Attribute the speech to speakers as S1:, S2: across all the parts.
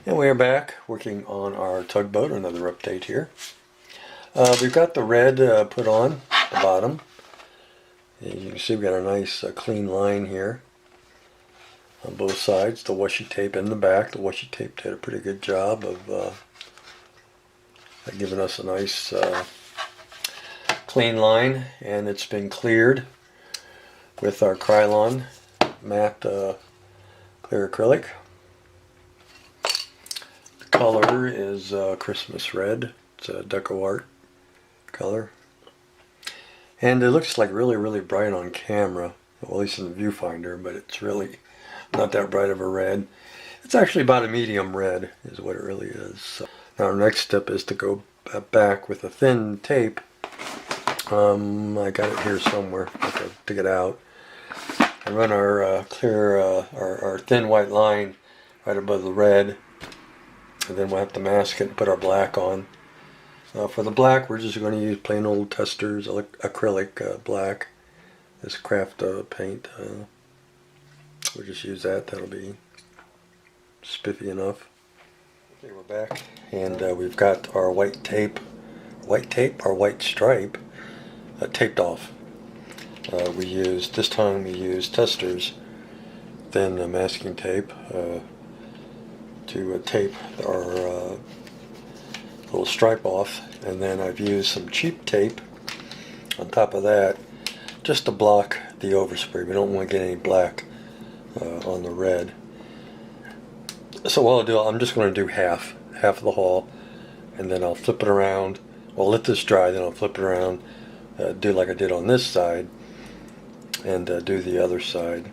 S1: And we are back working on our tugboat, another update here. We've got the red put on the bottom. As you can see, we've got a nice clean line here on both sides. The washi tape in the back. The washi tape did a pretty good job of giving us a nice clean line, and it's been cleared with our Krylon matte clear acrylic. Color is Christmas red. It's a deco art color, and it looks like really bright on camera, well, at least in the viewfinder, but it's really not that bright of a red. It's actually about a medium red is what it really is. So now our next step is to go back with a thin tape. I got it here somewhere. I have to dig it out and run our our thin white line right above the red. And then we'll have to mask it and put our black on. For the black, we're just going to use plain old Testors acrylic black. This craft paint. We'll just use that. That'll be spiffy enough. Okay, we're back, and we've got our white stripe taped off. This time we used Testors thin masking tape to tape our little stripe off, and then I've used some cheap tape on top of that just to block the overspray. We don't want to get any black on the red. So what I'll do, I'm just going to do half of the hull, and then I'll flip it around. Well, let this dry, then I'll flip it around, do like I did on this side, and do the other side.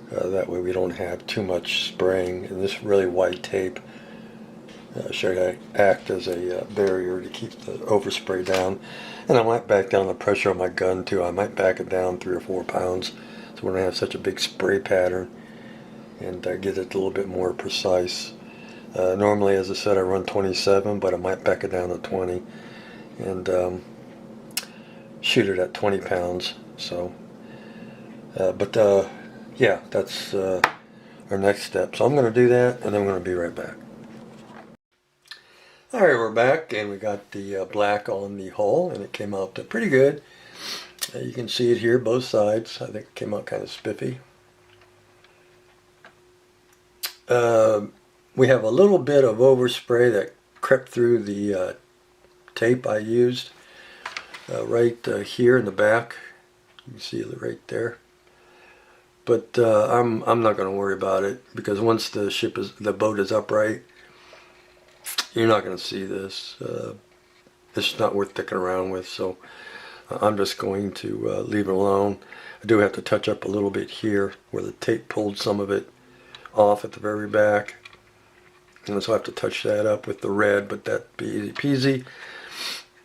S1: That way we don't have too much spraying, and this really white tape should act as a barrier to keep the overspray down. And I might back down the pressure on my gun too. I might back it down 3 or 4 pounds so we don't have such a big spray pattern, and get it a little bit more precise. Normally, as I said, I run 27, but I might back it down to 20 and shoot it at 20 pounds. So, yeah, that's our next step. So I'm going to do that, and then I'm going to be right back. Alright, we're back, and we got the black on the hull, and it came out pretty good. You can see it here, both sides. I think it came out kind of spiffy. We have a little bit of overspray that crept through the tape I used right here in the back. You can see it right there. But I'm not going to worry about it, because once the boat is upright, you're not going to see this. It's not worth dicking around with, so I'm just going to leave it alone. I do have to touch up a little bit here where the tape pulled some of it off at the very back, and so I have to touch that up with the red, but that'd be easy peasy.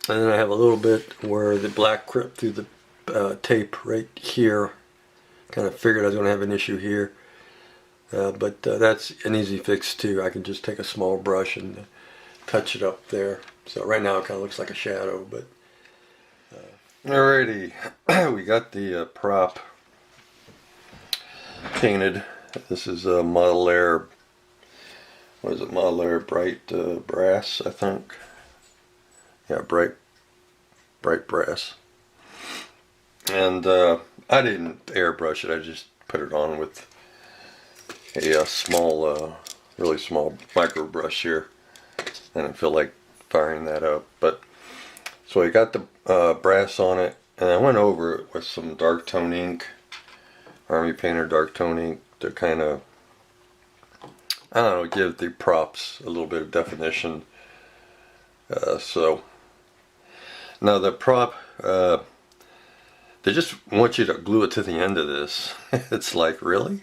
S1: And then I have a little bit where the black crept through the tape right here. Kind of figured I was going to have an issue here, but that's an easy fix too. I can just take a small brush and touch it up there. So right now it kind of looks like a shadow, but alrighty, we got the prop painted. This is a Model Air, what is it, Model Air Bright Brass, I think. Yeah, bright brass. And I didn't airbrush it, I just put it on with a small, really small micro brush here. I didn't feel like firing that up. But so I got the brass on it, and I went over it with some dark tone ink, Army Painter dark tone ink, to kind of, I don't know, give the props a little bit of definition. So now the prop, they just want you to glue it to the end of this. It's like, really?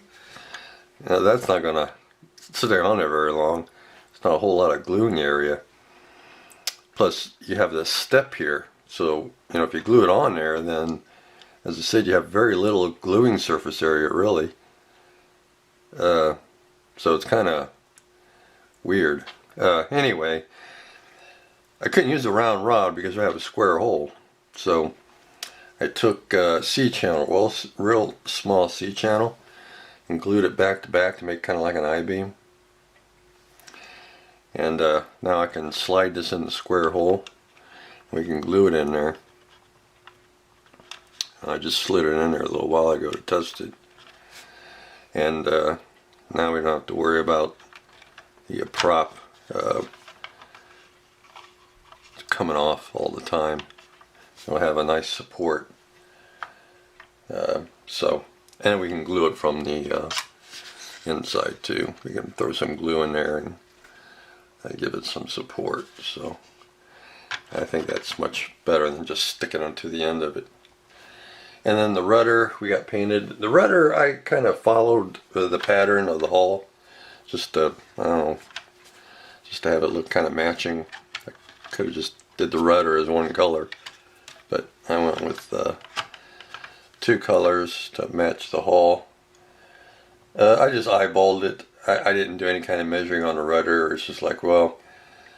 S1: Now, that's not going to sit on there very long. It's not a whole lot of gluing area. Plus, you have this step here. So, if you glue it on there, then, as I said, you have very little gluing surface area, really. So it's kind of weird. Anyway, I couldn't use a round rod because I have a square hole. So I took C-channel, well, real small C-channel, and glued it back to back to make kind of like an I-beam. And now I can slide this in the square hole. We can glue it in there. I just slid it in there a little while ago to test it. And now we don't have to worry about the prop coming off all the time. We'll have a nice support. And we can glue it from the inside too. We can throw some glue in there and give it some support. So I think that's much better than just sticking onto the end of it. And then the rudder we got painted. The rudder, I kind of followed the pattern of the hull, just to, I don't know, just to have it look kind of matching. I could have just did the rudder as one color, but I went with two colors to match the hull. I just eyeballed it. I didn't do any kind of measuring on the rudder. It's just like, well,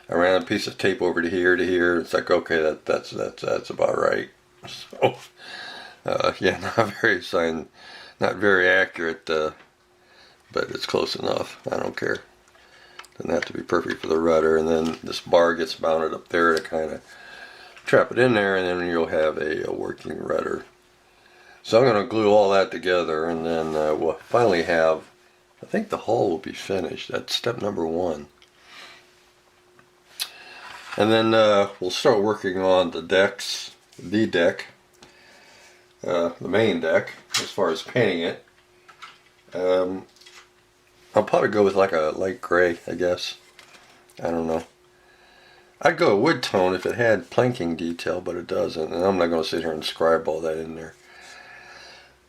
S1: I ran a piece of tape over to here to here. It's like, okay, that's about right. So. Yeah, not very accurate, but it's close enough. I don't care. Doesn't have to be perfect for the rudder. And then this bar gets mounted up there to kind of trap it in there, and then you'll have a working rudder. So I'm going to glue all that together, and then we'll finally have, I think the hull will be finished. That's step number 1. And then we'll start working on the decks, the deck. The main deck, as far as painting it. I'll probably go with like a light gray, I guess. I don't know. I'd go a wood tone if it had planking detail, but it doesn't, and I'm not going to sit here and scribe all that in there.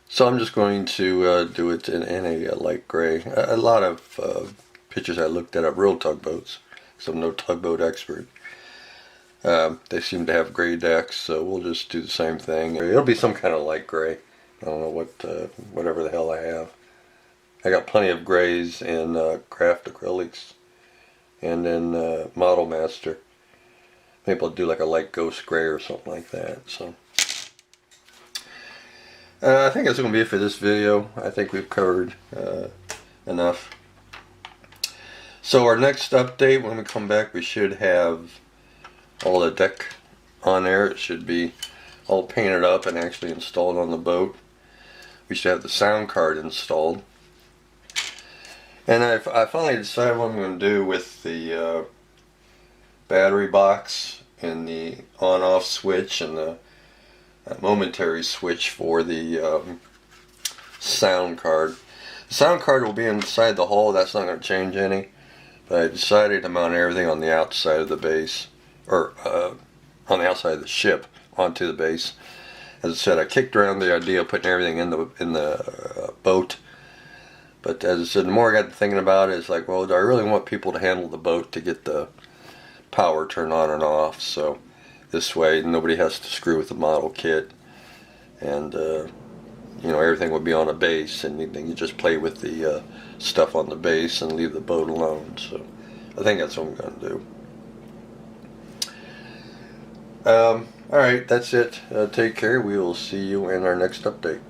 S1: So I'm just going to do it in a light gray. A lot of pictures I looked at of real tugboats, because I'm no tugboat expert. They seem to have gray decks, so we'll just do the same thing. It'll be some kind of light gray. I don't know whatever the hell I have. I got plenty of grays in craft acrylics, and then Model Master. Maybe I'll do like a light ghost gray or something like that. So I think that's going to be it for this video. I think we've covered enough. So our next update, when we come back, we should have all the deck on there. It should be all painted up and actually installed on the boat. We should have the sound card installed. And I finally decided what I'm going to do with the battery box and the on-off switch and the momentary switch for the sound card. The sound card will be inside the hull. That's not going to change any. But I decided to mount everything on the outside of the base, or on the outside of the ship onto the base. As I said, I kicked around the idea of putting everything in the boat. But as I said, the more I got to thinking about it, it's like, well, do I really want people to handle the boat to get the power turned on and off? So this way, nobody has to screw with the model kit, and you know, everything would be on a base, and you can just play with the stuff on the base and leave the boat alone. So I think that's what I'm going to do. Alright, that's it. Take care. We will see you in our next update.